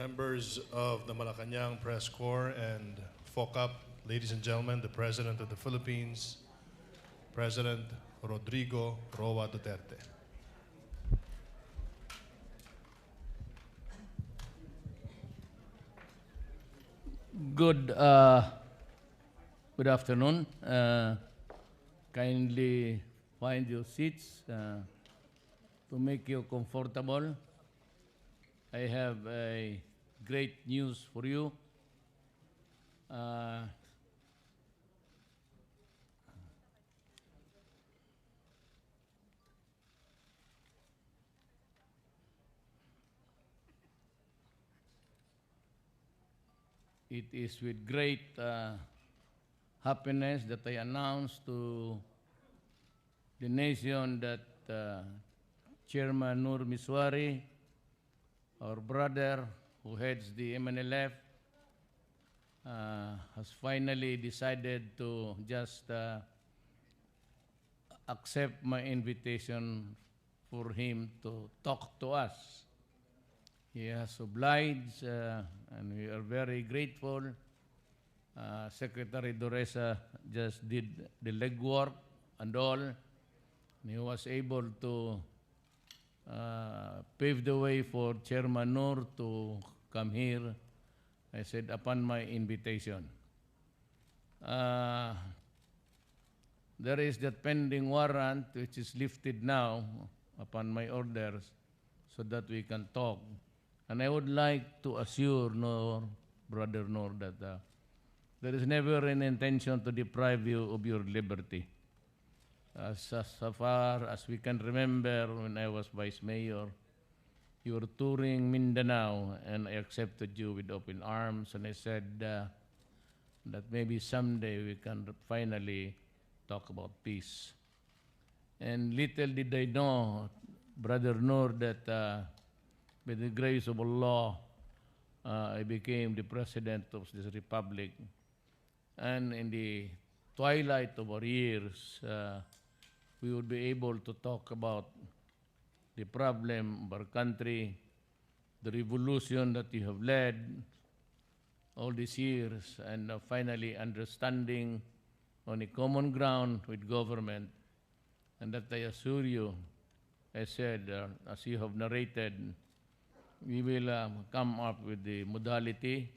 members of the Malacañang Press Corps and FOCAP, ladies and gentlemen, the President of the Philippines, President Rodrigo Roa Duterte. Good afternoon. Kindly find your seats to make you comfortable. I have a great news for you. It is with great happiness that I announce to the nation that Chairman Nur Misuari, our brother who heads the MNLF, has finally decided to just accept my invitation for him to talk to us. He has obliged, and we are very grateful. Secretary Doresa just did the legwork and all, and he was able to pave the way for Chairman Nur to come here, I said, upon my invitation. There is that pending warrant which is lifted now upon my orders so that we can talk. And I would like to assure Nur, Brother Nur, that there is never an intention to deprive you of your liberty. So far as we can remember, when I was Vice Mayor, you were touring Mindanao, and I accepted you with open arms, and I said that maybe someday we can finally talk about peace. And little did I know, Brother Nur, that by the grace of Allah, I became the President of this Republic. And in the twilight of our years, we would be able to talk about the problem of our country, the revolution that you have led all these years, and finally understanding on a common ground with government. And that I assure you, I said, as you have narrated, we will come up with the modality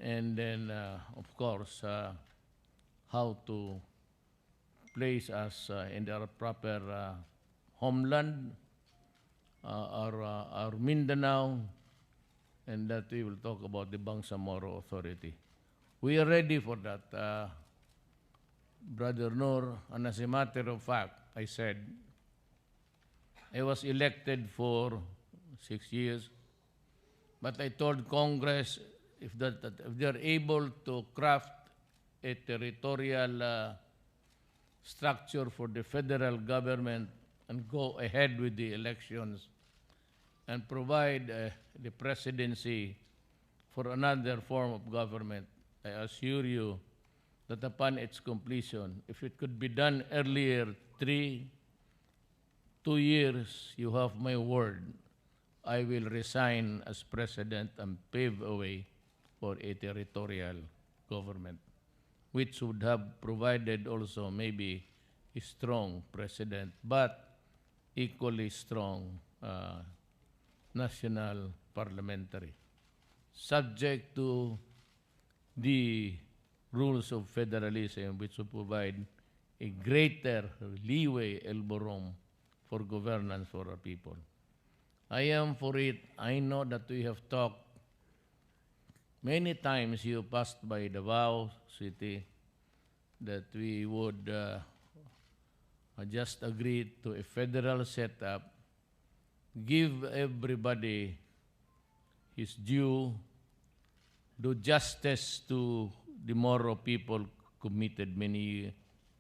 and then, of course, how to place us in our proper homeland, our Mindanao, and that we will talk about the Bangsamoro Authority. We are ready for that, Brother Nur, and as a matter of fact, I said, I was elected for 6 years, but I told Congress if they're able to craft a territorial structure for the federal government and go ahead with the elections and provide the presidency for another form of government, I assure you that upon its completion, if it could be done earlier, 2 years, you have my word, I will resign as president and pave a way for a territorial government, which would have provided also maybe a strong president, but equally strong national parliamentary, subject to the rules of federalism, which will provide a greater leeway, elbow room for governance for our people. I am for it. I know that we have talked many times. You passed by Davao City that we would just agree to a federal setup, give everybody his due, do justice to the Moro people committed many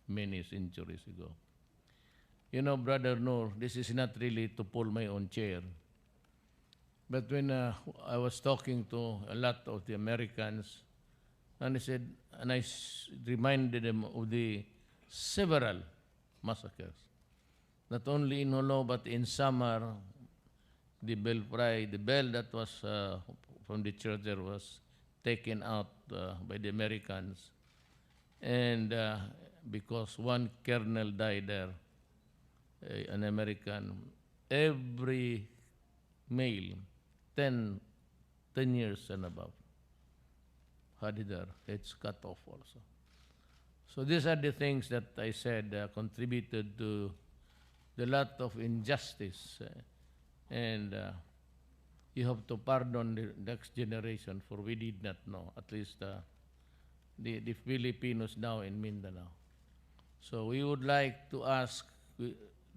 centuries ago. You know, Brother Nur, this is not really to pull my own chair. But when I was talking to a lot of the Americans, and I said, and I reminded them of the several massacres, not only in Holo, but in Samar, the bell that was from the church there was taken out by the Americans. And because one colonel died there, an American, every male, 10 years and above, had their heads cut off also. So these are the things that I said contributed to the lot of injustice. And you have to pardon the next generation, for we did not know, at least the Filipinos now in Mindanao. So we would like to ask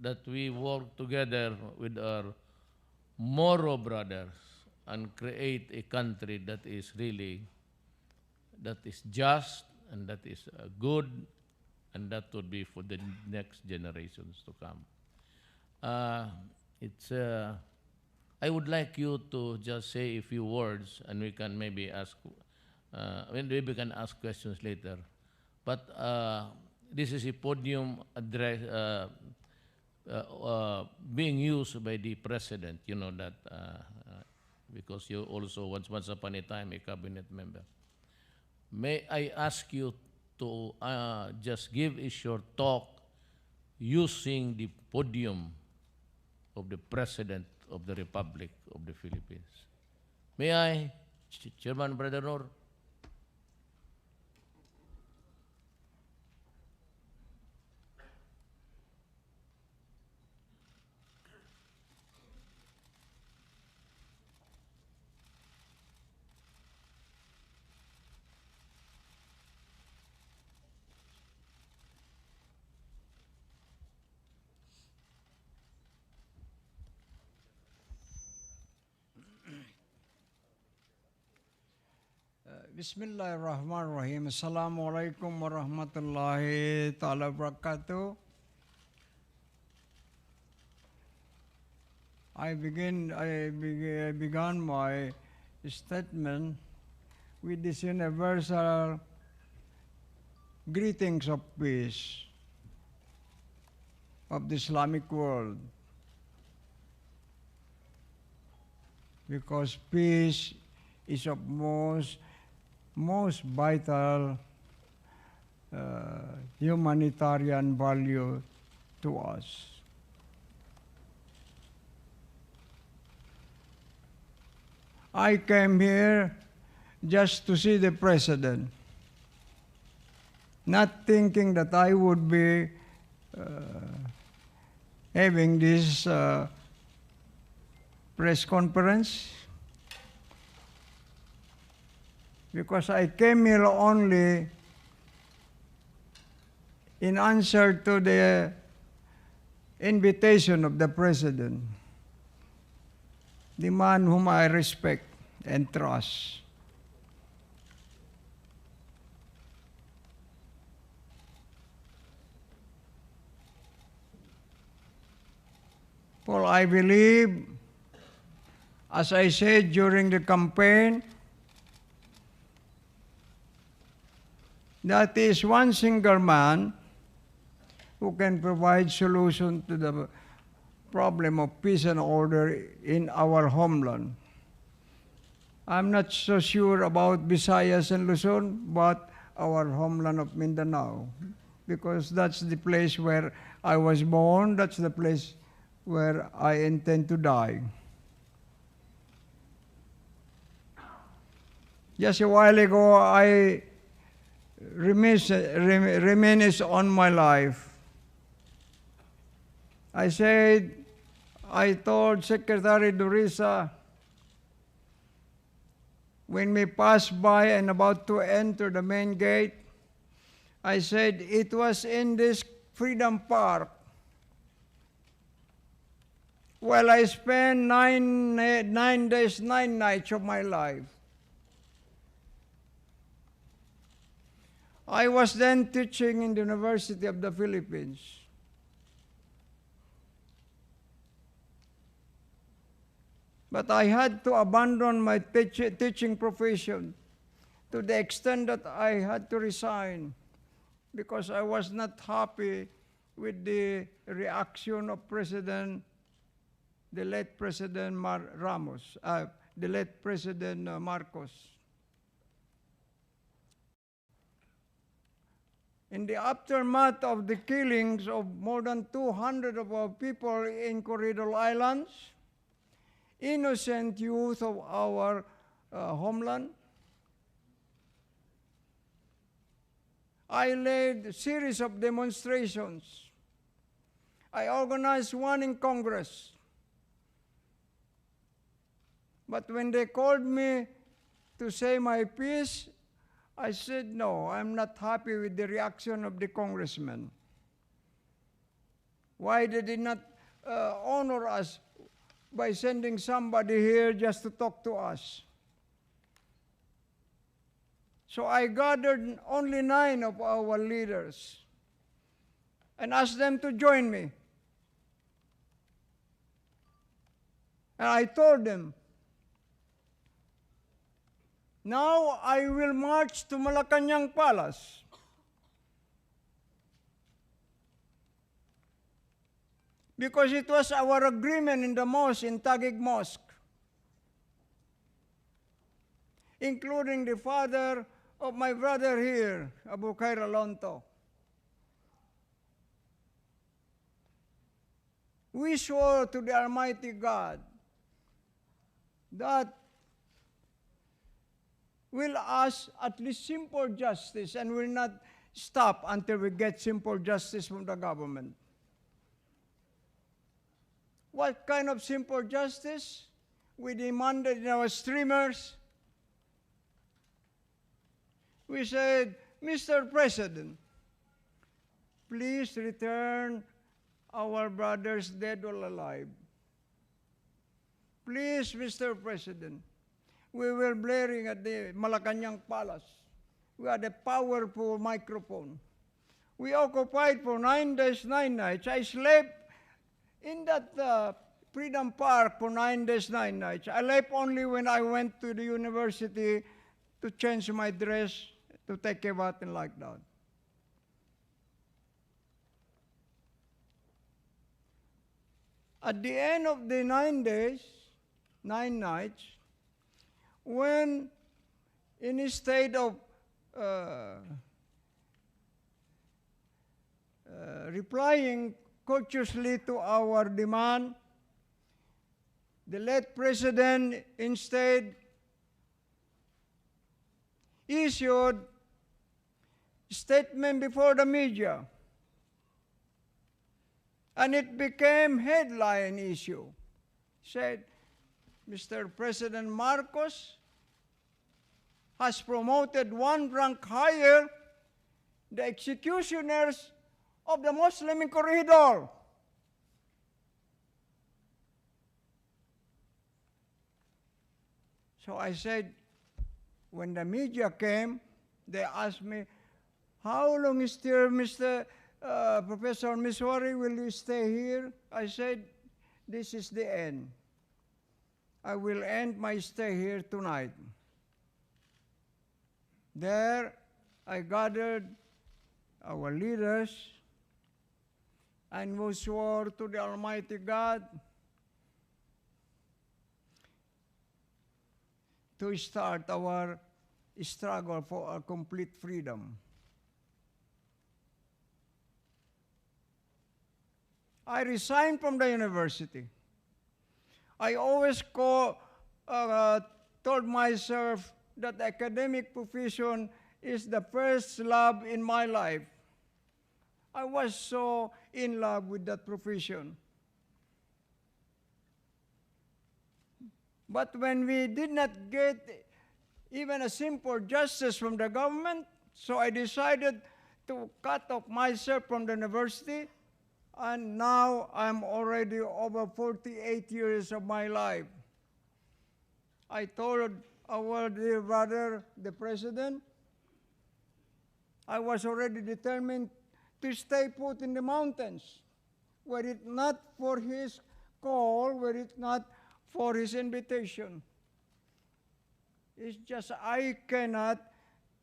that we work together with our Moro brothers and create a country that is really, that is just, and that is good, and that would be for the next generations to come. I would like you to just say a few words, and we can maybe ask, maybe we can ask questions later. But this is a podium address being used by the president. You know that because you also once upon a time a cabinet member. May I ask you to just give a short talk using the podium of the President of the Republic of the Philippines. May I, Chairman Brother Nur? Bismillahirrahmanirrahim. Assalamualaikum warahmatullahi ta'ala wabarakatuh. I began my statement with this universal greetings of peace of the Islamic world, because peace is of most vital humanitarian value to us. I came here just to see the President, not thinking that I would be having this press conference, because I came here only in answer to the invitation of the President, the man whom I respect and trust. For I believe, as I said during the campaign, that is one single man who can provide solution to the problem of peace and order in our homeland. I'm not so sure about Visayas and Luzon, but our homeland of Mindanao, because that's the place where I was born, that's the place where I intend to die. Just a while ago, I reminisce on my life. I told Secretary Durisa, when we passed by and about to enter the main gate, I said, it was in this Freedom Park where I spent 9 days, 9 nights of my life. I was then teaching in the University of the Philippines. But I had to abandon my teaching profession to the extent that I had to resign because I was not happy with the reaction of the late President the late President Marcos. In the aftermath of the killings of more than 200 of our people in Corridor Islands, innocent youth of our homeland, I led a series of demonstrations. I organized one in Congress. But when they called me to say my piece, I said, no, I'm not happy with the reaction of the congressmen. Why they did not honor us by sending somebody here just to talk to us? So I gathered only 9 of our leaders and asked them to join me. And I told them, now I will march to Malacañang Palace. Because it was our agreement in the mosque, in Taguig Mosque, including the father of my brother here, Abu Khair Alonto. We swore to the Almighty God that we'll ask at least simple justice and will not stop until we get simple justice from the government. What kind of simple justice? We demanded in our streamers. We said, Mr. President, please return our brothers dead or alive. Please, Mr. President, we were blaring at the Malacañang Palace. We had a powerful microphone. We occupied for 9 days, 9 nights. I slept in that Freedom Park for 9 days, 9 nights. I left only when I went to the university to change my dress, to take a bath and like that. At the end of the 9 days, 9 nights, when in a state of replying courteously to our demand, the late president instead issued a statement before the media, and it became headline issue. Said, Mr. President Marcos has promoted one rank higher the executioners of the Muslim in Corridor. So I said, when the media came, they asked me, how long is there, Mr. Professor Misuari, will you stay here? I said, this is the end. I will end my stay here tonight. There, I gathered our leaders and we swore to the Almighty God to start our struggle for our complete freedom. I resigned from the university. I always told myself that academic profession is the first love in my life. I was so in love with that profession. But when we did not get even a simple justice from the government, so I decided to cut off myself from the university, and now I'm already over 48 years of my life. I told our dear brother, the president, I was already determined to stay put in the mountains, were it not for his call, were it not for his invitation. It's just I cannot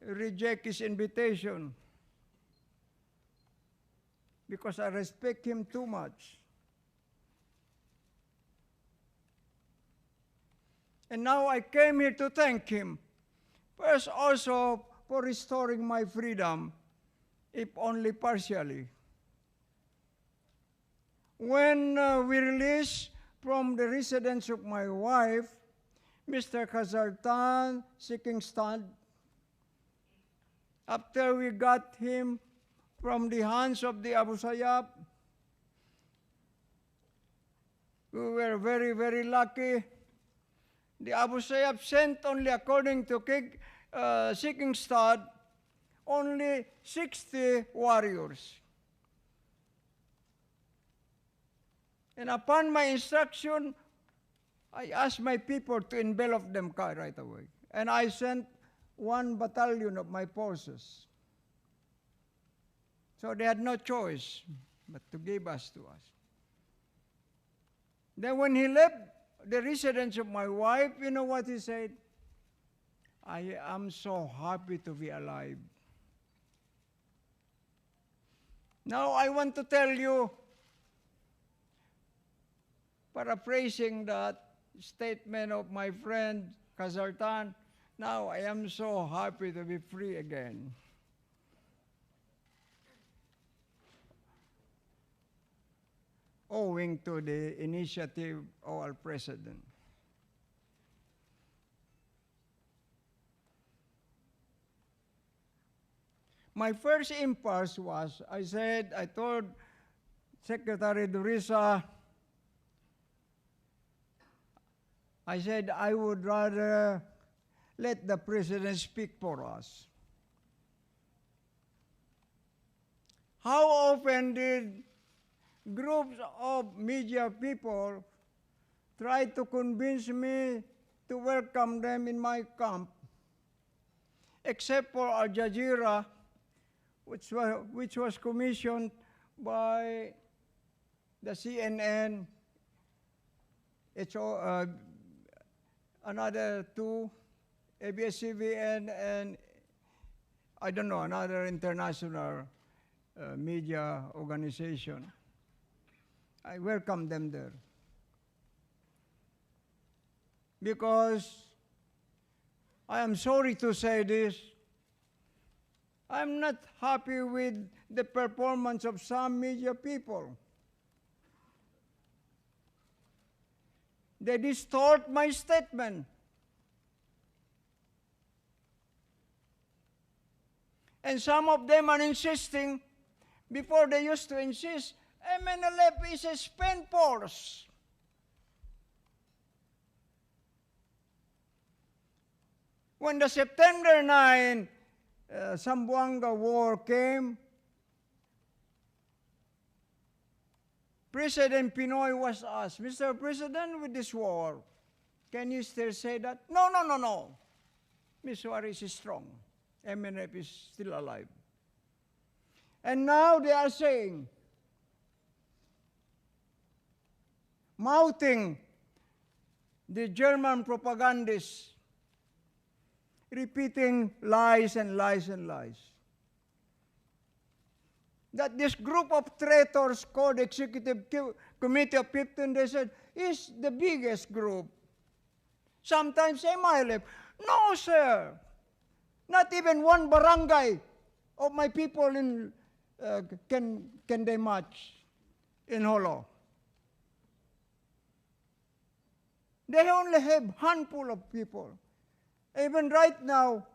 reject his invitation because I respect him too much. And now I came here to thank him. First, also for restoring my freedom, if only partially. When we released from the residence of my wife, Mr. Kazartan, seeking stand, after we got him from the hands of the Abu Sayyaf, we were very, very lucky. The Abu Sayyaf sent only, according to Seeking Stud, only 60 warriors. And upon my instruction, I asked my people to envelop them right away. And I sent 1 battalion of my forces. So they had no choice but to give us to us. Then when he left the residence of my wife, you know what he said? I am so happy to be alive. Now I want to tell you, paraphrasing that statement of my friend Kazartan, now I am so happy to be free again. Owing to the initiative of our president. My first impulse was, I told Secretary Durisa, I said, I would rather let the president speak for us. How often did groups of media people try to convince me to welcome them in my camp, except for Al Jazeera, which was commissioned by the CNN, another 2, ABS-CBN, and I don't know, another international media organization. I welcome them there. Because I am sorry to say this, I'm not happy with the performance of some media people. They distort my statement. And some of them are insisting, before they used to insist, MNLF is a spent force. When the September 9 Zamboanga war came, President Pinoy was asked, Mr. President, with this war, can you still say that? No. Misuari is strong. MNF is still alive. And now they are saying, mouthing the German propagandists, repeating lies and lies and lies. That this group of traitors called Executive Committee of 15, they said, is the biggest group. Sometimes MILF. No, sir. Not even one barangay of my people in can they match in Holo. They only have handful of people. Even right now,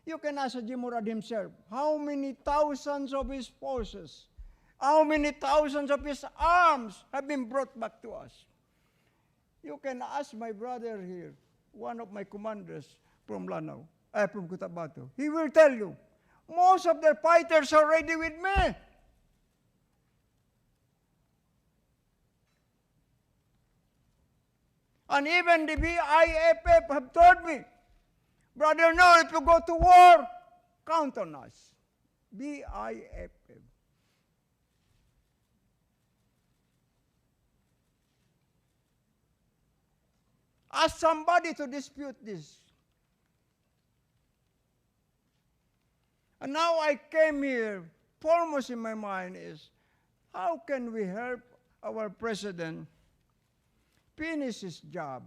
you can ask Jimurad himself, how many thousands of his forces, how many thousands of his arms have been brought back to us? You can ask my brother here, one of my commanders from Lanao, from Cotabato. He will tell you, most of their fighters are ready with me. And even the BIFF have told me, Brother Nur, if you go to war, count on us. BIFF. Ask somebody to dispute this. And now I came here, foremost in my mind is, how can we help our president finish his job?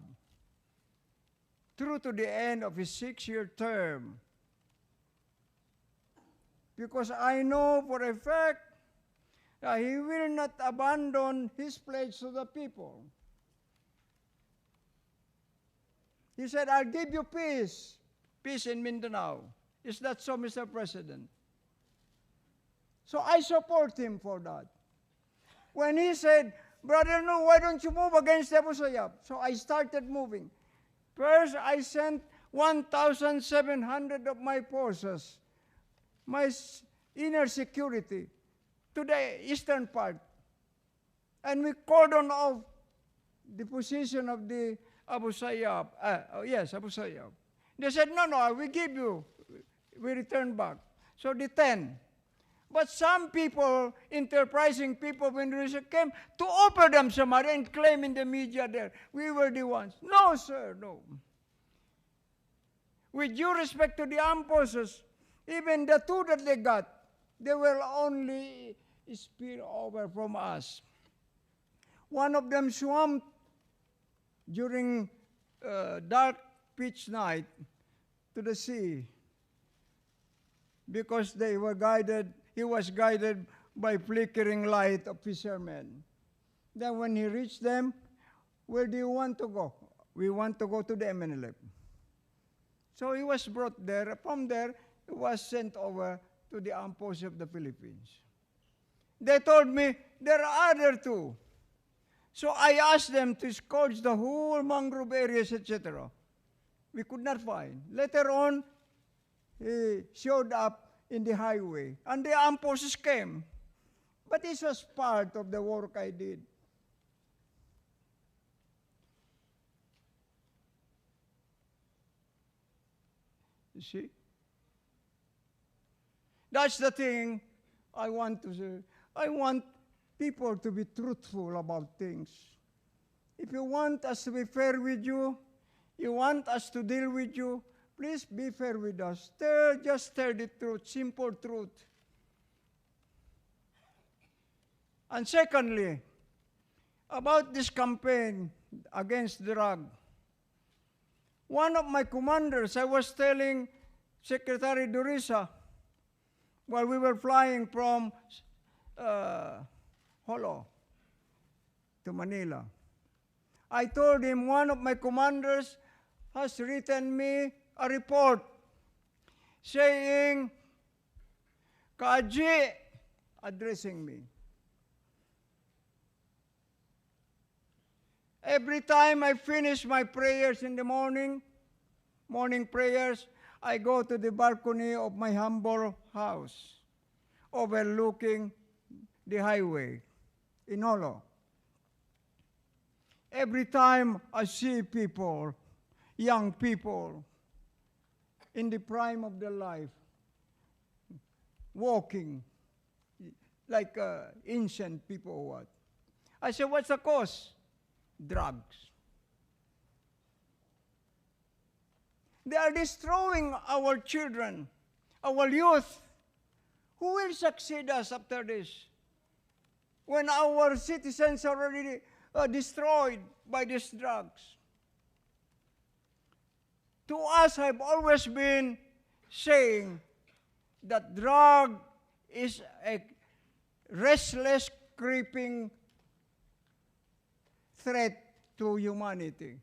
through to the end of his 6-year term. Because I know for a fact that he will not abandon his pledge to the people. He said, I'll give you peace, peace in Mindanao. Is that so, Mr. President? So I support him for that. When he said, Brother Nur, why don't you move against Abu Sayyaf? So I started moving. First, I sent 1,700 of my forces, my inner security, to the eastern part. And we cordoned off the position of the Abu Sayyaf. Abu Sayyaf. They said, no, we give you. We return back. So the 10. But some people, enterprising people, when they came to offer them some money and claim in the media there, we were the ones. No, sir, no. With due respect to the armed forces, even the 2 that they got, they will only spill over from us. One of them swam during dark pitch night to the sea because he was guided by flickering light of fishermen. Then when he reached them, where do you want to go? We want to go to the MNLF. So he was brought there. From there, he was sent over to the armed forces of the Philippines. They told me, there are other 2. So I asked them to scourge the whole mangrove areas, etc. We could not find. Later on, he showed up in the highway, and the armed forces came. But this was part of the work I did. You see? That's the thing I want to say. I want people to be truthful about things. If you want us to be fair with you, you want us to deal with you, please be fair with us. Just tell the truth, simple truth. And secondly, about this campaign against drug, one of my commanders, I was telling Secretary Durisa, while we were flying from Holo to Manila, I told him one of my commanders has written me a report saying, Kaji, addressing me. Every time I finish my prayers in the morning prayers, I go to the balcony of my humble house, overlooking the highway in Holo. Every time I see people, young people, in the prime of their life, walking like ancient people or what, I say, what's the cause? Drugs. They are destroying our children, our youth. Who will succeed us after this? When our citizens are already destroyed by these drugs. To us, I've always been saying that drug is a restless, creeping threat to humanity.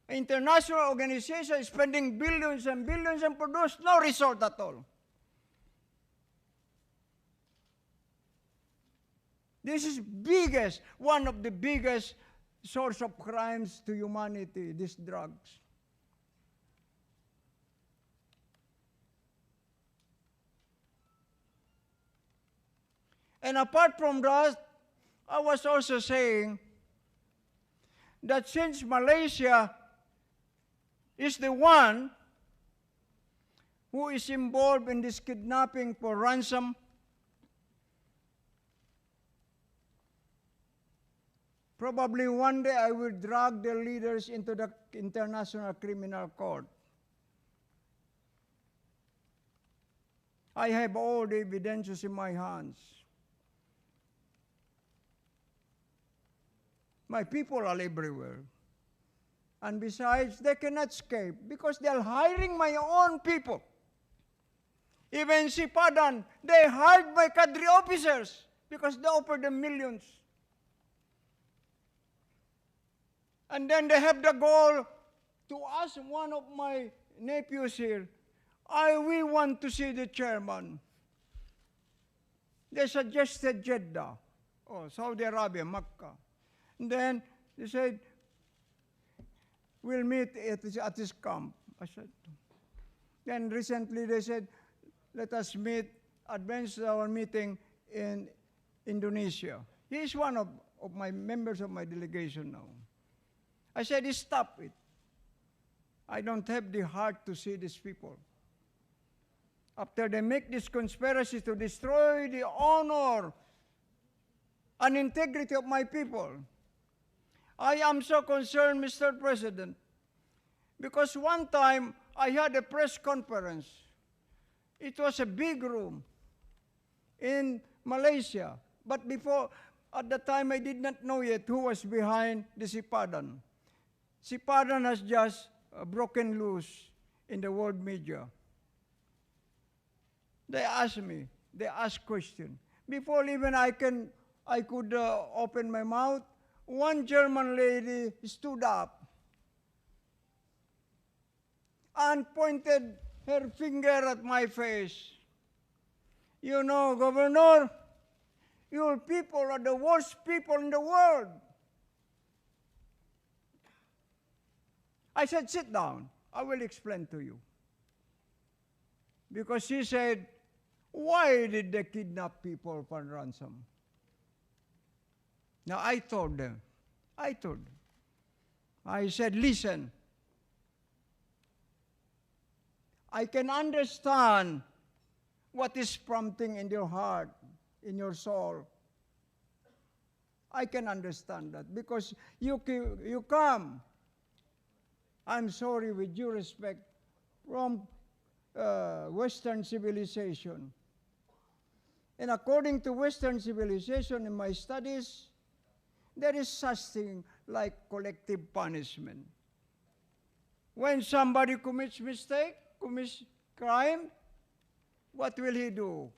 International organizations spending billions and billions and produce no result at all. This is one of the biggest source of crimes to humanity, these drugs. And apart from that, I was also saying that since Malaysia is the one who is involved in this kidnapping for ransom, probably one day I will drag the leaders into the International Criminal Court. I have all the evidences in my hands. My people are everywhere. And besides, they cannot escape because they are hiring my own people. Even Sipadan, they hired my cadre officers because they offered them millions. And then they have the goal to ask one of my nephews here, we want to see the chairman. They suggested Jeddah, Saudi Arabia, Mecca. And then they said, we'll meet at his camp. I said, then recently they said, let us advance our meeting in Indonesia. He is one of my members of my delegation now. I said, stop it. I don't have the heart to see these people. After they make this conspiracy to destroy the honor and integrity of my people, I am so concerned, Mr. President, because one time I had a press conference. It was a big room in Malaysia, but at the time I did not know yet who was behind the Sipadan. Sipadan has just broken loose in the world media. They asked me, they asked questions. Before even I could open my mouth, one German lady stood up and pointed her finger at my face. You know, Governor, your people are the worst people in the world. I said, sit down. I will explain to you. Because she said, why did they kidnap people for ransom? Now I told them, I said, listen, I can understand what is prompting in your heart, in your soul. I can understand that because you come, I'm sorry, with due respect, from Western civilization. And according to Western civilization in my studies, there is such thing like collective punishment. When somebody commits mistake, commits crime, what will he do?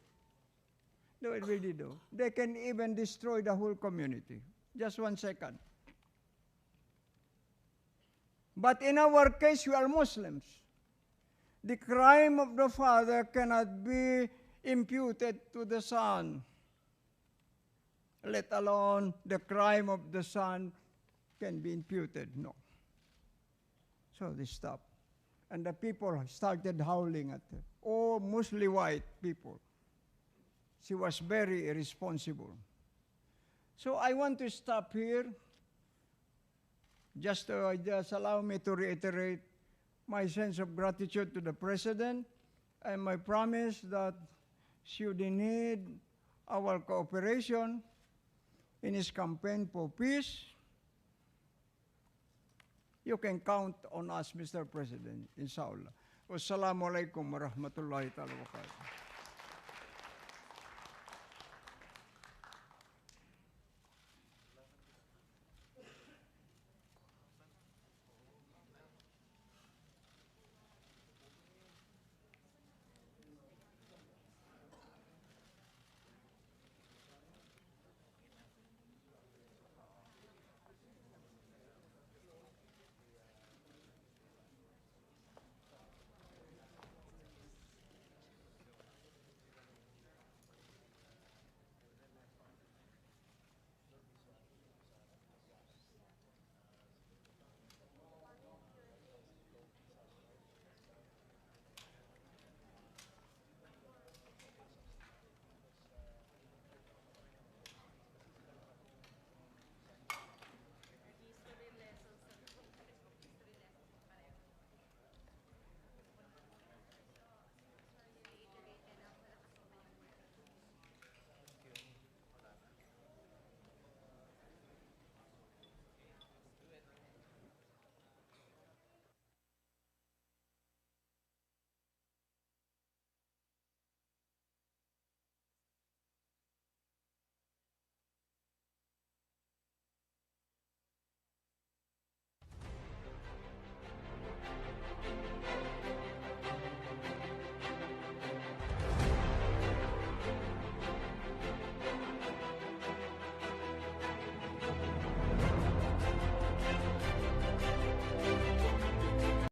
What will he do? They can even destroy the whole community. Just 1 second. But in our case, we are Muslims. The crime of the father cannot be imputed to the son, let alone the crime of the son can be imputed. No. So they stopped. And the people started howling at her. Oh, Muslim white people. She was very irresponsible. So I want to stop here. Just allow me to reiterate my sense of gratitude to the President and my promise that should he need our cooperation in his campaign for peace, you can count on us, Mr. President, inshallah. Wassalamu alaikum warahmatullahi ta'ala wabarakatuh.